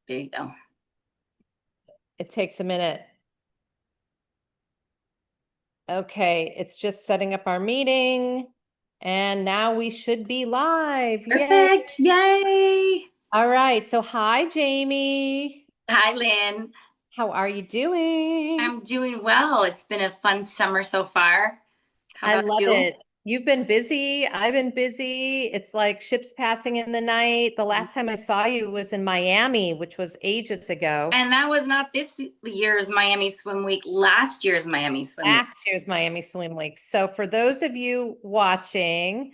There you go. It takes a minute. Okay, it's just setting up our meeting. And now we should be live. Yay. Perfect. Yay. All right. So hi, Jamie. Hi, Lynn. How are you doing? I'm doing well. It's been a fun summer so far. How I about love you? it. You've been busy. I've been busy. It's like ships passing in the night. The last time I saw you was in Miami, which was ages ago. And that was not this year's Miami Swim Week, last year's Miami Swim Week. Last year's Miami Swim Week. So for those of you watching,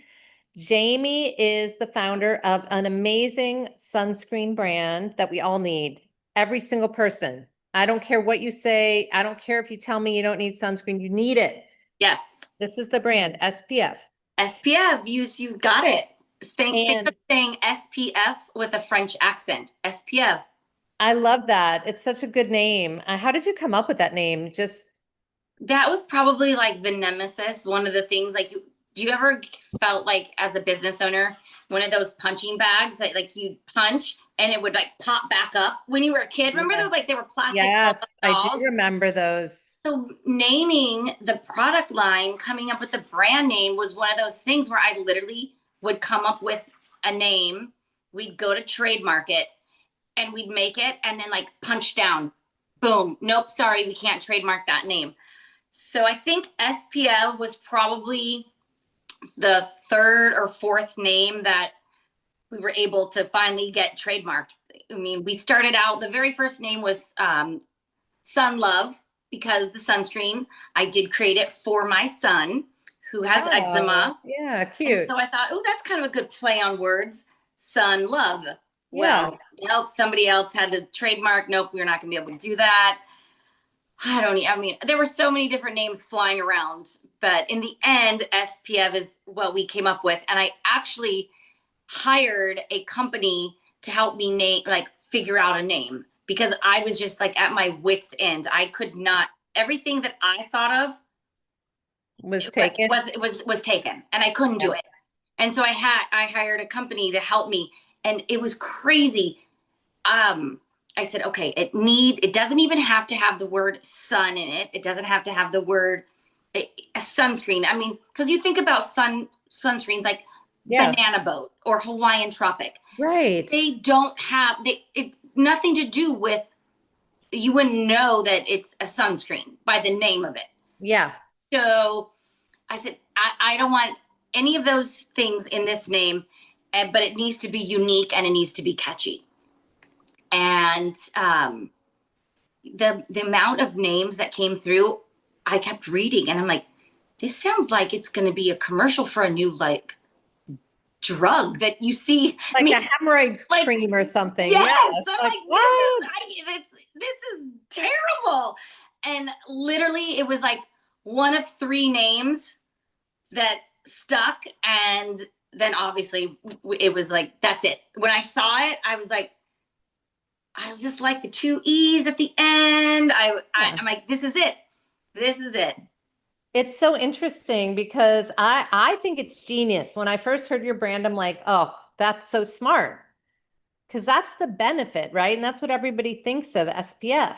Jamie is the founder of an amazing sunscreen brand that we all need. Every single person. I don't care what you say. I don't care if you tell me you don't need sunscreen. You need it. Yes. This is the brand, SPF. SPF, you got it. Think And of saying SPF with a French accent. SPF. I love that. It's such a good name. How did you come up with that name? Just, That was probably like the nemesis. One of the things, like, do you ever felt like as a business owner, one of those punching bags that like you punch and it would like pop back up when you were a kid? Remember yeah. those, like they were plastic Yes, I do dolls? remember those. So naming the product line, coming up with the brand name was one of those things where I literally would come up with a name. We'd go to trademark it and we'd make it and then like punch down. Boom. Nope, sorry, we can't trademark that name. So I think SPF was probably the third or fourth name that we were able to finally get trademarked. I mean, we started out, the very first name was Sun Love, because the sunscreen, I did create it for my son who has eczema. Yeah, And cute. so I thought, oh, that's kind of a good play on words. Sun Love. Yeah. Well, nope, somebody else had to trademark. Nope, we're not going to be able to do that. I mean, there were so many different names flying around, but in the end, SPF is what we came up with. And I actually hired a company to help me figure out a name because I was just like at my wits' end. I could not, everything that I thought of Was taken. was taken and I couldn't do it. And so I hired a company to help me and it was crazy. I said, okay, it doesn't even have to have the word sun in it. It doesn't have to have the word a sunscreen. I mean, because you think about sunscreens like banana boat or Hawaiian tropic. Right. They don't have it's nothing to do with, you wouldn't know that it's a sunscreen by the name of it. Yeah. So I said, I don't want any of those things in this name, but it needs to be unique and it needs to be catchy. And the amount of names that came through, I kept reading and I'm like, this sounds like it's going to be a commercial for a new like drug that you see, like a hemorrhoid cream or something. Yes, I'm like, this is terrible. And literally, it was like one of three names that stuck, and then obviously it was like that's it. When I saw it, I was like, I just like the two E's at the end. I'm like, this is it. This is it. It's so interesting because I think it's genius. When I first heard your brand, I'm like, oh, that's so smart. Because that's the benefit, right? And that's what everybody thinks of SPF.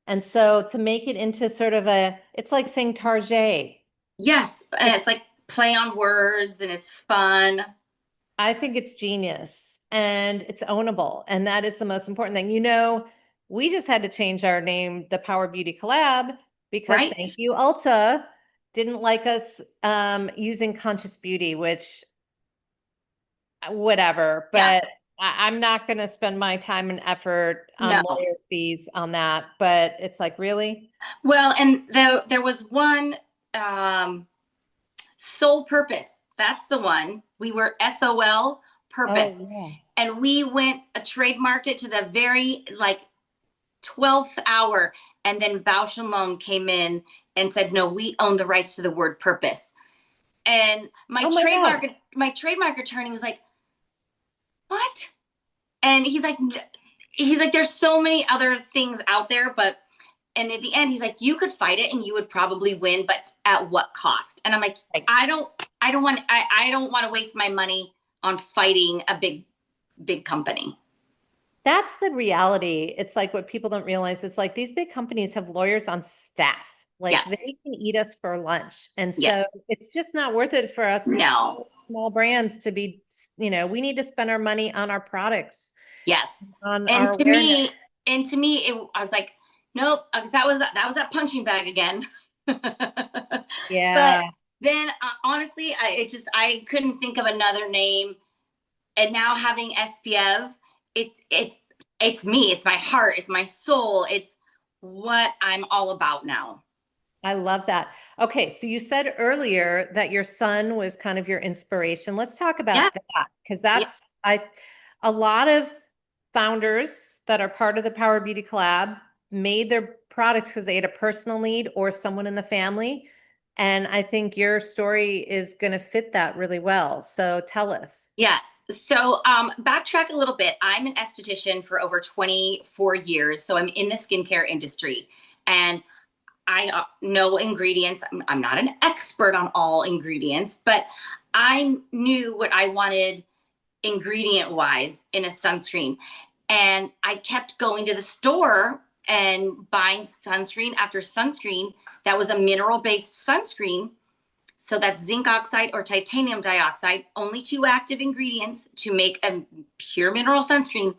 And so to make it into sort of it's like saying Target. Yes, and it's like play on words and it's fun. I think it's genius and it's ownable. And that is the most important thing. You know, we just had to change our name, the Power Beauty Collab, because thank you, Ulta didn't like us using Conscious Beauty, which whatever, but I'm not going to spend my time and effort on lawyer fees on that. But it's like, really? Well, and there was one Sole Purpose. That's the one. We were SOL Purpose. Oh, yeah. And we trademarked it to the very like 12th hour. And then Bausch and Lomb came in and said, no, we own the rights to the word purpose. And my trademark attorney was like, what? And he's like, there's so many other things out there, but, and at the end, he's like, you could fight it and you would probably win, but at what cost? And I'm like, I don't want to waste my money on fighting a big company. That's the reality. It's like what people don't realize. It's like these big companies have lawyers on staff. Like Yes. they can eat us for lunch. And so Yes. it's just not worth it for us No. small brands to be, we need to spend our money on our products, Yes. on And our to awareness. me, I was like, nope, because that was that punching bag again. But Yeah. then honestly, I couldn't think of another name. And now having Espieve, it's me, it's my heart, it's my soul, it's what I'm all about now. I love that. Okay, so you said earlier that your son was kind of your inspiration. Let's talk Yeah. about that because Yeah. a lot of founders that are part of the Power Beauty Collab made their products because they had a personal need or someone in the family. And I think your story is going to fit that really well. So tell us. Yes. So, backtrack a little bit. I'm an esthetician for over 24 years. So, I'm in the skincare industry and I know ingredients. I'm not an expert on all ingredients, but I knew what I wanted ingredient wise in a sunscreen. And I kept going to the store and buying sunscreen after sunscreen that was a mineral based sunscreen. So that's zinc oxide or titanium dioxide, only two active ingredients to make a pure mineral sunscreen.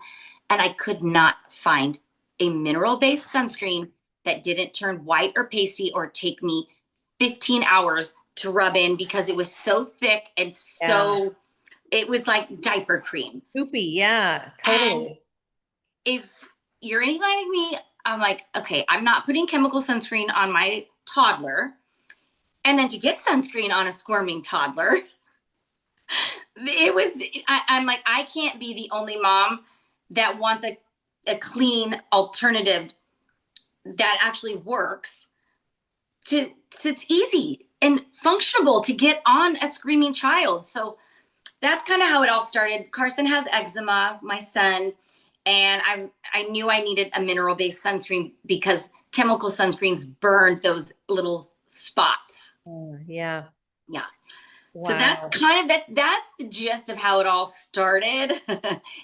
And I could not find a mineral based sunscreen that didn't turn white or pasty or take me 15 hours to rub in because it was so thick and Yeah. so, it was like diaper cream. Poopy. Yeah, And totally. if you're anything like me, I'm like, okay, I'm not putting chemical sunscreen on my toddler. And then to get sunscreen on a squirming toddler, I'm like, I can't be the only mom that wants a clean alternative that actually works it's easy and functional to get on a screaming child. So that's kind of how it all started. Carson has eczema, my son, and I knew I needed a mineral based sunscreen because chemical sunscreens burned those little spots. Oh, yeah. Yeah. So that's Wow. kind of that's the gist of how it all started.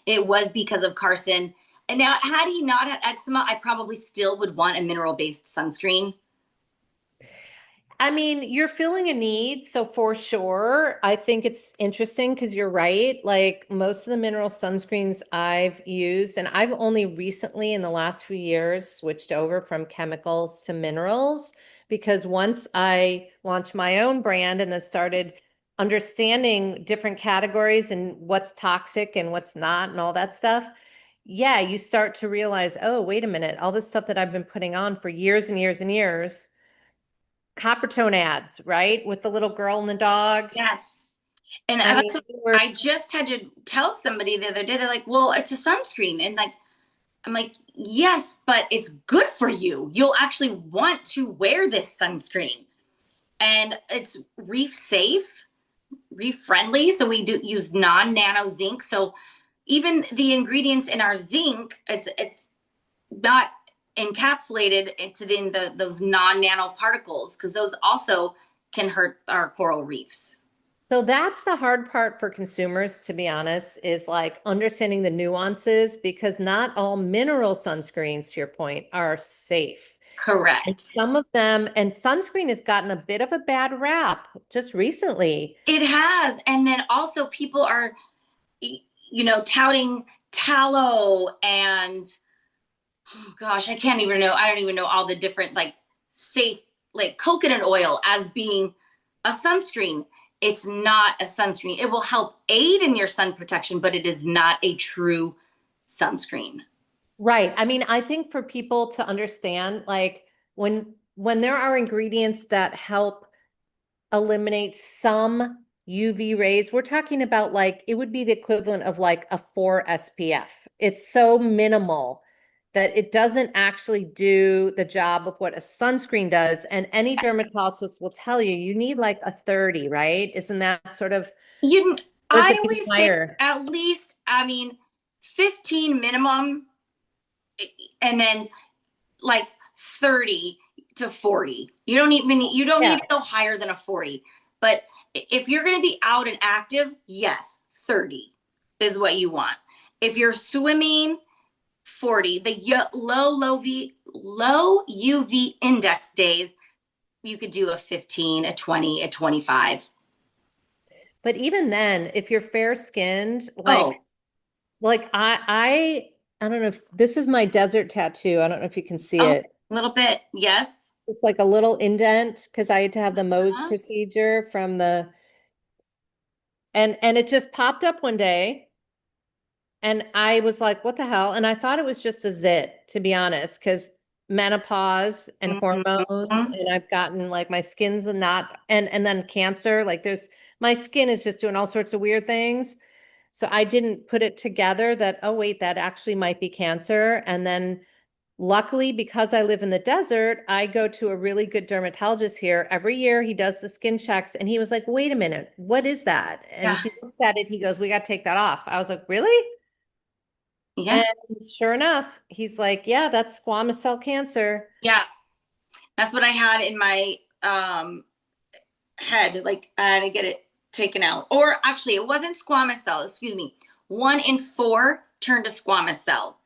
It was because of Carson. And now had he not had eczema, I probably still would want a mineral based sunscreen. I mean, you're filling a need. So for sure, I think it's interesting because you're right. Like most of the mineral sunscreens I've used, and I've only recently in the last few years switched over from chemicals to minerals because once I launched my own brand and then started understanding different categories and what's toxic and what's not and all that stuff, yeah, you start to realize, oh, wait a minute, all this stuff that I've been putting on for years and years and years copper tone ads, right? With the little girl and the dog. Yes. And I that's mean, what they were, I just had to tell somebody the other day. They're like, well, it's a sunscreen. And like, I'm like, yes, but it's good for you. You'll actually want to wear this sunscreen. And it's reef safe, reef friendly. So we do use non-nano zinc. So even the ingredients in our zinc, it's not encapsulated into those non-nano particles because those also can hurt our coral reefs. so that's the hard part for consumers, to be honest, is like understanding the nuances because not all mineral sunscreens, to your point, are safe. And Correct. some of them, and sunscreen has gotten a bit of a bad rap just recently. It has. And then also people are, touting tallow and, oh gosh, I can't even know. I don't even know all the different like safe, like coconut oil as being a sunscreen. It's not a sunscreen. It will help aid in your sun protection, but it is not a true sunscreen. Right. I mean, I think for people to understand, like when there are ingredients that help eliminate some UV rays. We're talking about like it would be the equivalent of like a 4 SPF. It's so minimal that it doesn't actually do the job of what a sunscreen does. And any dermatologist will tell you you need like a 30, right? Isn't that sort of, You, or is I it even always say higher? at least, I mean, 15 minimum, and then like 30 to 40. You don't Yeah. need to go higher than a 40. But if you're going to be out and active, yes, 30 is what you want. If you're swimming 40. The low UV index days, you could do a 15, a 20, a 25. But even then, if you're fair skinned, Oh, like I don't know if this is my desert tattoo. I don't know if you can see oh, it. a little bit. Yes. It's like a little indent because I had to have the Mohs Uh-huh. procedure from the and it just popped up one day and I was like, what the hell? And I thought it was just a zit, to be honest, because menopause and hormones, Mhm. and I've gotten like my skin's not and then cancer, like there's my skin is just doing all sorts of weird things. So I didn't put it together that, oh wait, that actually might be cancer. And then luckily, because I live in the desert, I go to a really good dermatologist here. Every year he does the skin checks and he was like, wait a minute, what is that? And Yeah. he looks at it, he goes, we got to take that off. I was like, really? And Yeah. sure enough, he's like, yeah, that's squamous cell cancer. Yeah. That's what I had in my head. Like I had to get it taken out. Or actually, it wasn't squamous cell. Excuse me. 1 in 4 turned to squamous cell.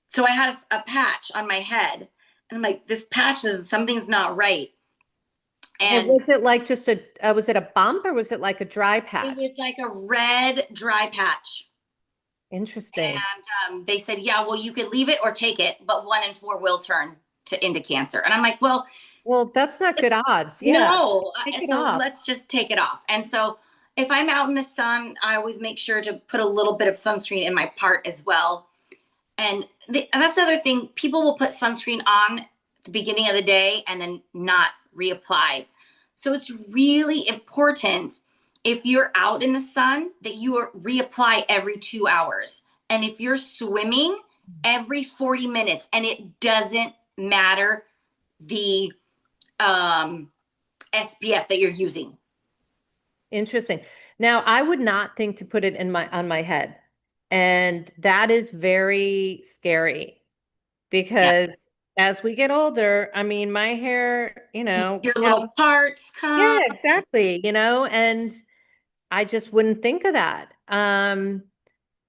So I had a patch on my head, and I'm like, this patch is something's not right. And And was it like just was it a bump or was it like a dry it patch? was like a red dry patch. Interesting. And they said, yeah, well, you could leave it or take it, but 1 in 4 will turn into cancer. And I'm like, well, Well, that's not good odds. Yeah. no. Take it So off. let's just take it off. And so if I'm out in the sun, I always make sure to put a little bit of sunscreen in my part as well. And that's the other thing. People will put sunscreen on at the beginning of the day and then not reapply. So it's really important if you're out in the sun that you reapply every 2 hours. And if you're swimming every 40 minutes, and it doesn't matter the um, SPF that you're using. Interesting. Now, I would not think to put it in my on my head. And that is very scary Yeah. because as we get older, I mean, my hair, Your yeah, little parts yeah, come. exactly, and I just wouldn't think of that.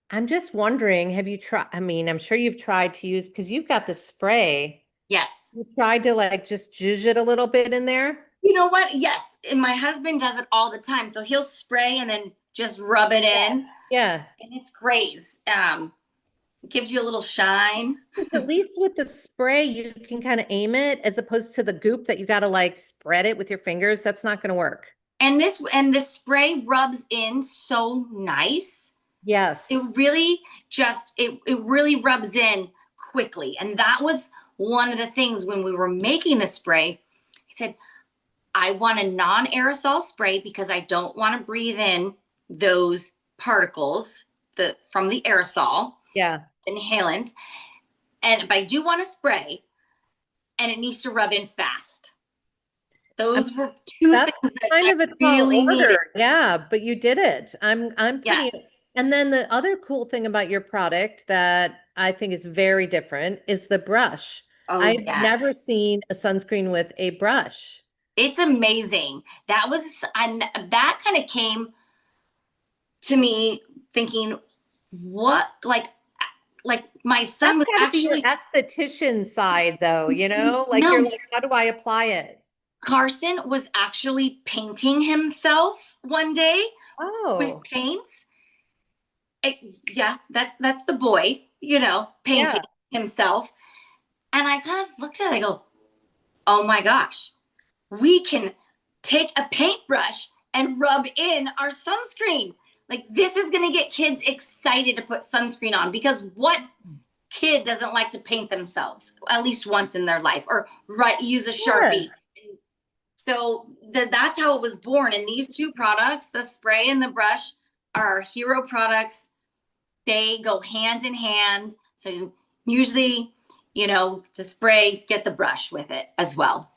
I'm just wondering, have you tried, I mean, I'm sure you've tried to use because you've got the spray. Yes. You tried to like just zhuzh it a little bit in there? You know what? Yes. And my husband does it all the time. So he'll spray and then just rub it in. Yeah. And it's great. It gives you a little shine. Because at least with the spray, you can kind of aim it as opposed to the goop that you got to like spread it with your fingers. That's not going to work. And this spray rubs in so nice. It Yes. really it really rubs in quickly. And that was one of the things when we were making the spray. He said, I want a non-aerosol spray because I don't want to breathe in those particles from the aerosol Yeah. inhalants. But I do want a spray, and it needs to rub in fast. I Those were two That's things that kind I of a tall really needed. order. Yeah, but you did it. I'm pretty. Yes. And then the other cool thing about your product that I think is very different is the brush. Oh, I've yes. never seen a sunscreen with a brush. It's amazing. And that kind of came to me thinking, what, like my son That's was got to be your actually, esthetician side though, like you're no, like, how do I apply it? Carson was actually painting himself one day with Oh, paints. Yeah, that's the boy, painting yeah. himself. And I kind of looked at it, I go, oh my gosh, we can take a paintbrush and rub in our sunscreen. Like this is going to get kids excited to put sunscreen on, because what kid doesn't like to paint themselves at least once in their life, or use a Sure. Sharpie? So that's how it was born. And these two products, the spray and the brush, are our hero products. They go hand in hand. So usually, the spray, get the brush with it as well.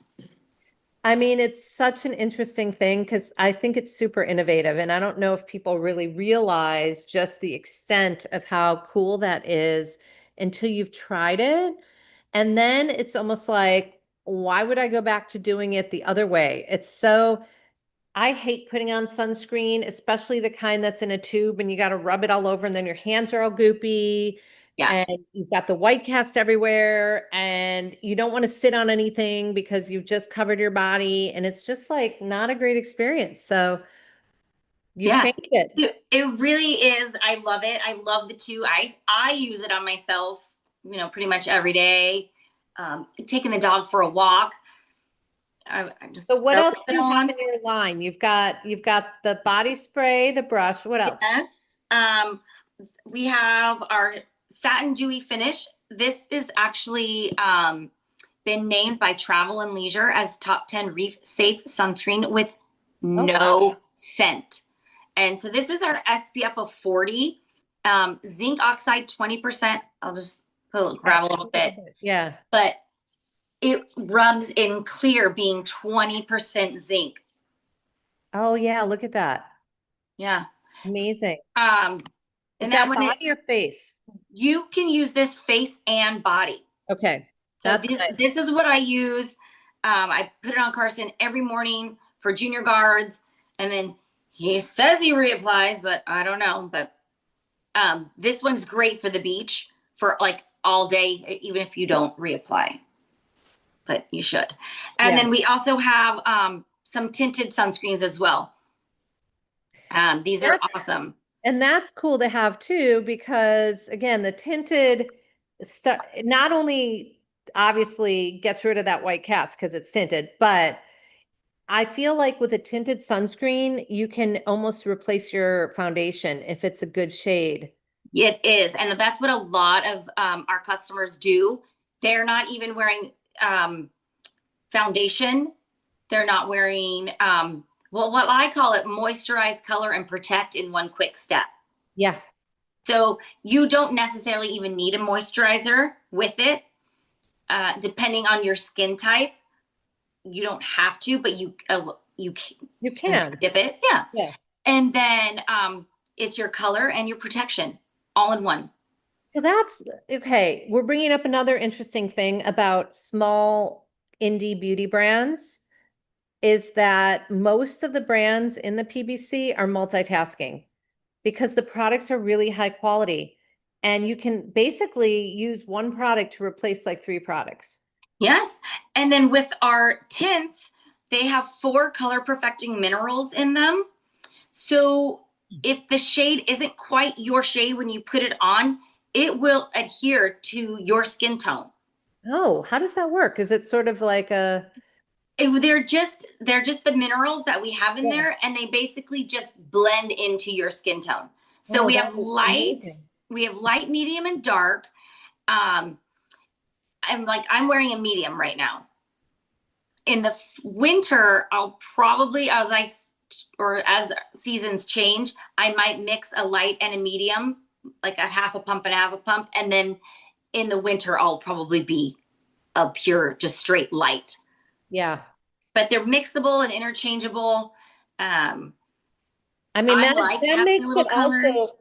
I mean, it's such an interesting thing because I think it's super innovative. And I don't know if people really realize just the extent of how cool that is until you've tried it. And then it's almost like, why would I go back to doing it the other way? I hate putting on sunscreen, especially the kind that's in a tube and you got to rub it all over and then your hands are all goopy. Yes. and you've got the white cast everywhere, and you don't want to sit on anything because you've just covered your body, and it's just like not a great experience. So you've Yeah. changed it. It really is. I love it. I love the two. I use it on myself, pretty much every day. Taking the dog for a walk. I just So what throw else do it you have on. in your line? You've got the body spray, the brush. What else? Yes. We have our satin dewy finish. This is actually been named by Travel and Leisure as top 10 reef safe sunscreen with Oh wow. no scent. And so this is our SPF of 40, zinc oxide 20%. I'll just grab a little bit, Yeah. but it rubs in clear being 20% zinc. Oh yeah, look at that. Yeah. Amazing. Um, Is and that that one, body or face? you can use this face and body. Okay. So That's this is what I use. I put it on Carson every morning for junior guards, and then he says he reapplies, but I don't know. But this one's great for the beach for like all day, even if you don't reapply. But you should. And yeah. then we also have some tinted sunscreens as well. These are That's awesome. And that's cool to have too, because again, the tinted stuff not only obviously gets rid of that white cast because it's tinted, but I feel like with a tinted sunscreen, you can almost replace your foundation if it's a good shade. It is. And that's what a lot of our customers do. They're not even wearing foundation. They're not wearing, well, what I call it moisturize, color, and protect in one quick step. Yeah. So you don't necessarily even need a moisturizer with it, depending on your skin type. You don't have to, but you You can can. dip it, yeah. Yeah. And then it's your color and your protection all in one. So that's okay. We're bringing up another interesting thing about small indie beauty brands is that most of the brands in the PBC are multitasking because the products are really high quality and you can basically use one product to replace like three products. Yes. And then with our tints, they have 4 color perfecting minerals in them. So if the shade isn't quite your shade when you put it on, it will adhere to your skin tone. Oh, how does that work? Is it sort of like a They're just the minerals that we have in yeah. there, and they basically just blend into your skin tone. So Oh, that is amazing. we have light, medium, and dark. Um, I'm wearing a medium right now. In the winter, I'll probably as seasons change, I might mix a light and a medium, like a half a pump and a half a pump, and then in the winter I'll probably be a pure, just straight light. Yeah. But they're mixable and interchangeable. Um, I mean, I that like that having a makes little it color. also,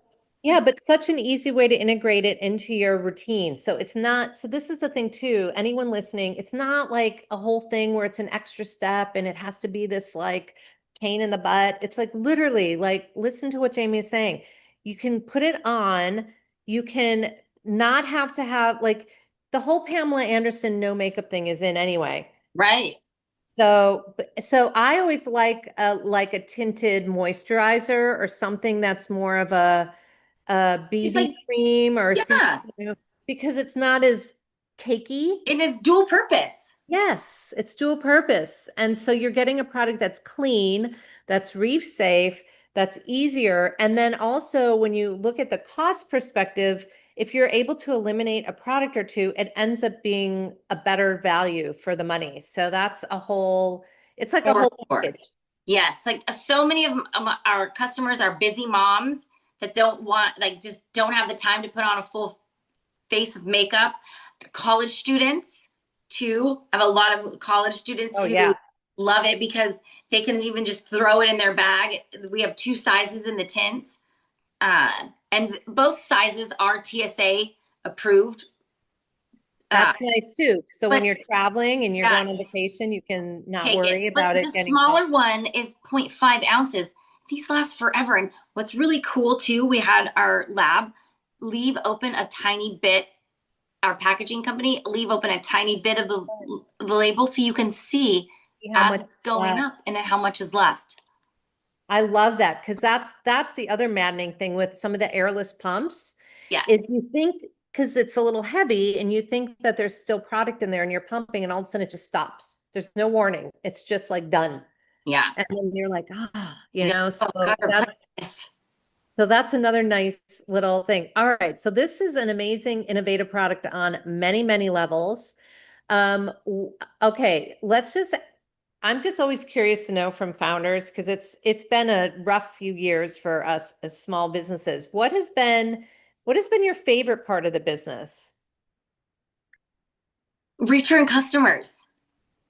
yeah, but such an easy way to integrate it into your routine. So it's not, so this is the thing too, anyone listening, it's not like a whole thing where it's an extra step and it has to be this like pain in the butt. It's like literally like, listen to what Jamie is saying. You can put it on, you can not have to have like the whole Pamela Anderson no makeup thing is in anyway. Right. So I always like a tinted moisturizer or something that's more of a It's BB like, cream or yeah, because it's not as cakey. it is dual purpose. Yes, it's dual purpose. And so you're getting a product that's clean, that's reef safe, that's easier. And then also when you look at the cost perspective, if you're able to eliminate a product or two, it ends up being a better value for the money. So that's a whole, it's like a For whole sure. package. Yes, like so many of our customers are busy moms that don't want, like, just don't have the time to put on a full face of makeup. College students, too. I have a lot of college students Oh who yeah. love it because they can even just throw it in their bag. We have 2 sizes in the tints, and both sizes are TSA approved. Uh, That's nice too. So when but you're traveling and you're going on yes, vacation, you can not take it. worry But about the it getting cold. smaller one is 0.5 ounces. These last forever. And what's really cool too, we had our lab. leave open a tiny bit, our packaging company, leave open a tiny bit of the label so you can see See how as much it's is going left. up and how much is left. I love that because that's the other maddening thing with some of the airless pumps is Yes. you think because it's a little heavy and you think that there's still product in there and you're pumping and all of a sudden it just stops. There's no warning. It's just like done. Yeah. And then you're like, Yeah. so Oh, God, replace this. that's another nice little thing. All right. So this is an amazing, innovative product on many, many levels. Okay, I'm just always curious to know from founders because it's been a rough few years for us as small businesses. What has been your favorite part of the business? Return customers.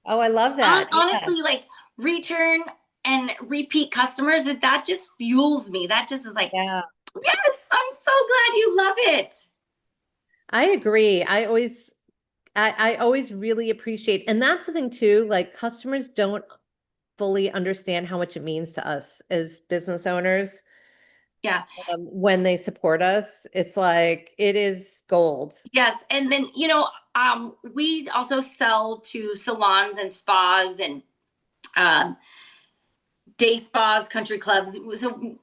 Oh, I love that. Yeah. Honestly, like return and repeat customers, that just fuels me. That just is like, Yeah. yes, I'm so glad you love it. I agree. I always really appreciate, and that's the thing too, like customers don't fully understand how much it means to us as business owners. Yeah. When they support us, it's like it is gold. Yes. And then, we also sell to salons and spas and um, day spas, country clubs. So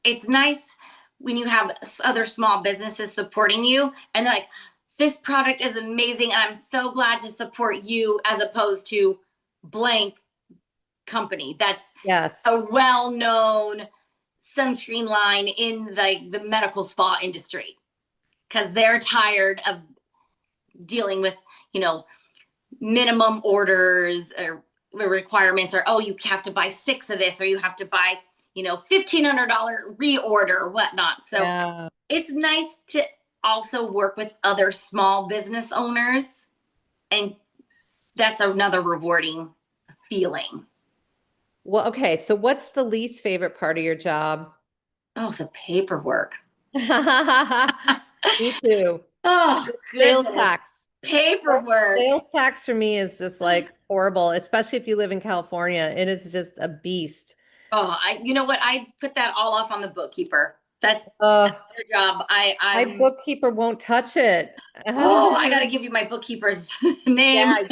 it's nice when you have other small businesses supporting you and they're like, this product is amazing. And I'm so glad to support you as opposed to blank company. That's a Yes. well-known sunscreen line in the medical spa industry because they're tired of dealing with, you know, minimum orders or requirements or, oh, you have to buy 6 of this or you have to buy, $1,500 reorder or whatnot. So Yeah. it's nice to also work with other small business owners. And that's another rewarding feeling. Well, okay. So what's the least favorite part of your job? Oh, the paperwork. Me too. Oh, Sales goodness. tax. Paperwork. Sales tax for me is just like horrible, especially if you live in California. It is just a beast. Oh, you know what? I put that all off on the bookkeeper. That's Uh, their job. my bookkeeper won't touch it. I got to give you my bookkeeper's name. Yeah,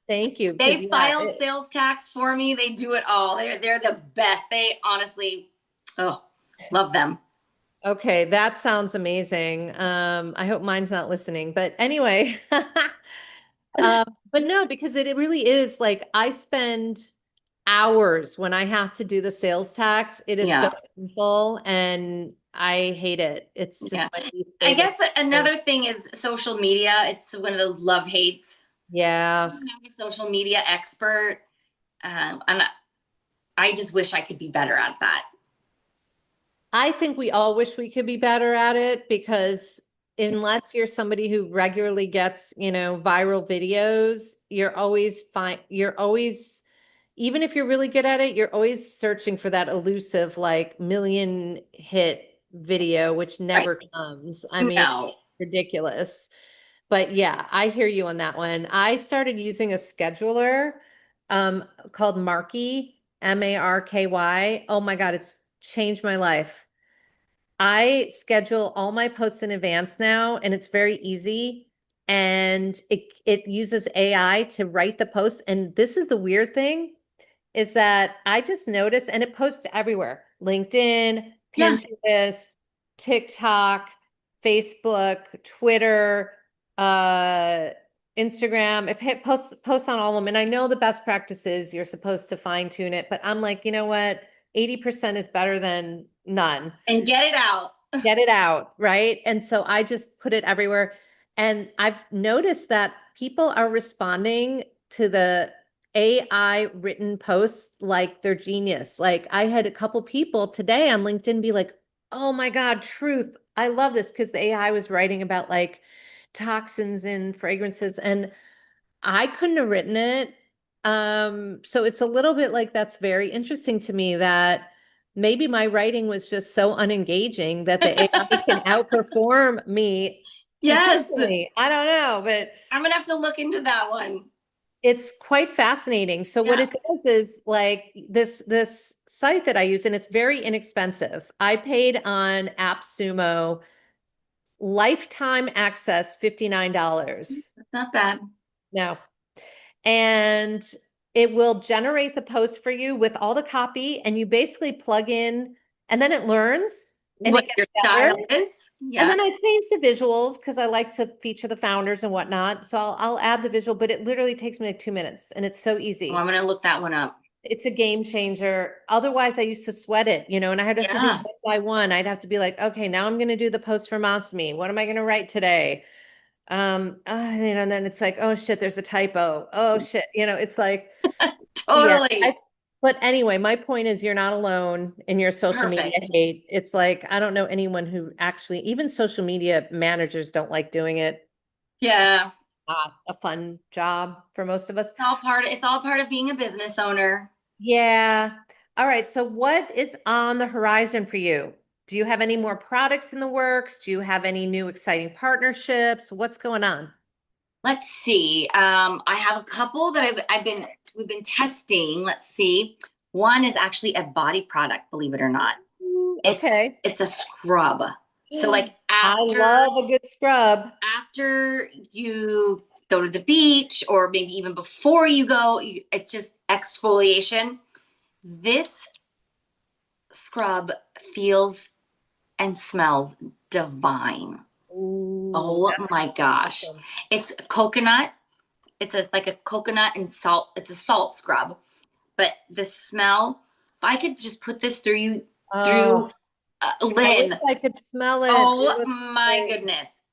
thank you. Because They yeah, file sales tax for me. They do it all. They're the best. They honestly, oh, love them. okay, that sounds amazing. I hope mine's not listening, but anyway, but no, because it really is like I spend hours when I have to do the sales tax. It is so Yeah. painful and I hate it. It's just Yeah. my least I favorite guess thing. another thing is social media. It's one of those love hates. Yeah. I'm not a social media expert. And I just wish I could be better at that. I think we all wish we could be better at it because unless you're somebody who regularly gets, viral videos, you're always fine. You're always, even if you're really good at it, you're always searching for that elusive, like million hit video, which Right. never comes. I mean, No. ridiculous. But yeah, I hear you on that one. I started using a scheduler called Marky, Marky. Oh my God, it's changed my life. I schedule all my posts in advance now, and it's very easy. And it uses AI to write the posts. And this is the weird thing is that I just noticed, and it posts everywhere: LinkedIn, Yeah. Pinterest, TikTok, Facebook, Twitter, uh, Instagram. It posts on all of them. And I know the best practices, you're supposed to fine tune it, but I'm like, you know what? 80% is better than none. And get it out. Get it out, right? And so I just put it everywhere. And I've noticed that people are responding to the AI written posts like they're genius. Like I had a couple people today on LinkedIn be like, "Oh my God, truth. I love this," because the AI was writing about like toxins in fragrances and I couldn't have written it. So it's a little bit like that's very interesting to me that maybe my writing was just so unengaging that the AI can outperform me Yes. consistently. I don't know, but I'm going to have to look into that one. it's quite fascinating. So what Yes. it does is like this site that I use, and it's very inexpensive. I paid on AppSumo lifetime access, $59. It's not bad. No. And it will generate the post for you with all the copy, and you basically plug in, and then it learns and What it gets your better. style is. And Yeah. then I change the visuals because I like to feature the founders and whatnot. So I'll add the visual, but it literally takes me like 2 minutes and it's so Oh, easy. I'm gonna look that one up. It's a game changer. Otherwise, I used to sweat it, and I'd have to do Yeah. one by one. I'd have to be like, okay, now I'm going to do the post for Masami. What am I going to write today? And then it's like, oh shit, there's a typo. Oh shit, it's like, yeah. Totally. But anyway, my point is you're not alone in your social media Perfect. hate. It's like, I don't know anyone who actually, even social media managers don't like doing it. Yeah. Not a fun job for most of us. It's all part of being a business owner. Yeah. All right. So what is on the horizon for you? Do you have any more products in the works? Do you have any new exciting partnerships? What's going on? Let's see. I have a couple that we've been testing. Let's see. One is actually a body product, believe it or not. Okay. It's a scrub. So like I love a good scrub. after you go to the beach or maybe even before you go, it's just exfoliation. This scrub feels and smells divine. Ooh, Oh that's my gosh. awesome. It's coconut. Like a coconut and salt. It's a salt scrub. But the smell, if I could just put this through Oh, I wish Lynn, I could smell it. It oh was my great. goodness.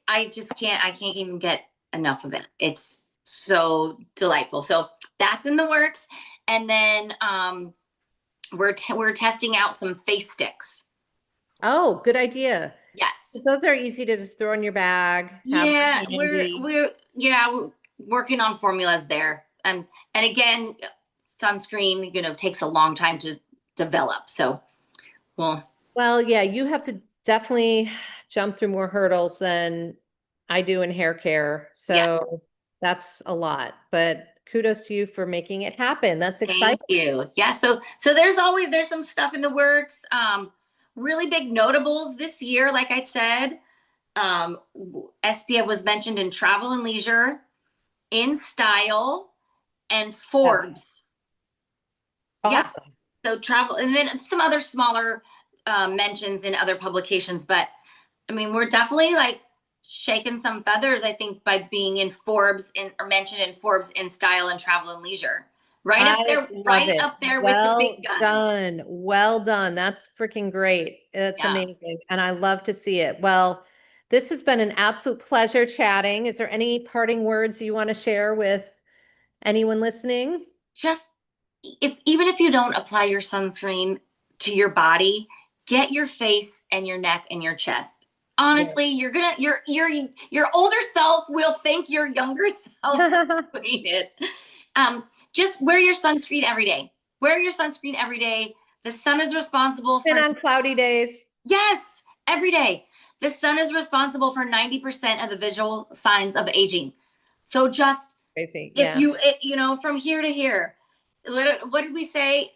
I can't even get enough of it. It's so delightful. So that's in the works. And then we're testing out some face sticks. Oh, good idea. Yes. Those are easy to just throw in your bag, have them Yeah, handy. we're working on formulas there. And again, sunscreen, takes a long time to develop. So, well, Well, yeah, you have to definitely jump through more hurdles than I do in hair care. yeah, So that's a lot, but kudos to you for making it happen. That's thank exciting. you. Yeah, so there's some stuff in the works. Really big notables this year, like I said. Espieve was mentioned in Travel and Leisure, in Style, and Yeah. Forbes. Yep. Awesome. So travel, and then some other smaller mentions in other publications. But I mean, we're definitely like shaking some feathers, I think, by being in or mentioned in Forbes in Style and Travel and Leisure. I love Right it. up there with the Well big guns. done. Well done. That's freaking great. That's Yeah. amazing. And I love to see it. Well, this has been an absolute pleasure chatting. Is there any parting words you want to share with anyone listening? Just if even if you don't apply your sunscreen to your body, get your face and your neck and your chest. Yeah. Honestly, your older self will thank your younger self for doing it. Just wear your sunscreen every day. Wear your sunscreen every day. The sun is responsible Been for, on cloudy days. yes, every day. The sun is responsible for 90% of the visual signs of aging. So just Crazy. if Yeah. from here to here, what did we say?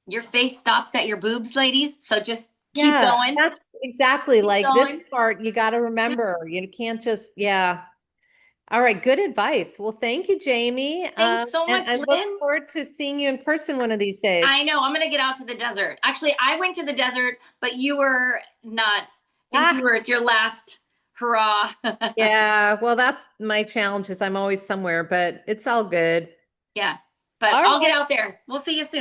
Your face stops at your boobs, ladies. So just keep Yeah, going, that's exactly keep like this going. part you got to Yep. remember. You can't just, yeah. All right, good advice. Well, thank you, Jamie. Thanks so And much, I look Lynn. forward to seeing you in person one of these days. I know I'm gonna get out to the desert. Actually, I went to the desert, but you were not. I think you Ah, were at your last hurrah. yeah. Well, that's my challenge is I'm always somewhere, but it's all good. Yeah, but All I'll get right. out there. We'll see you soon.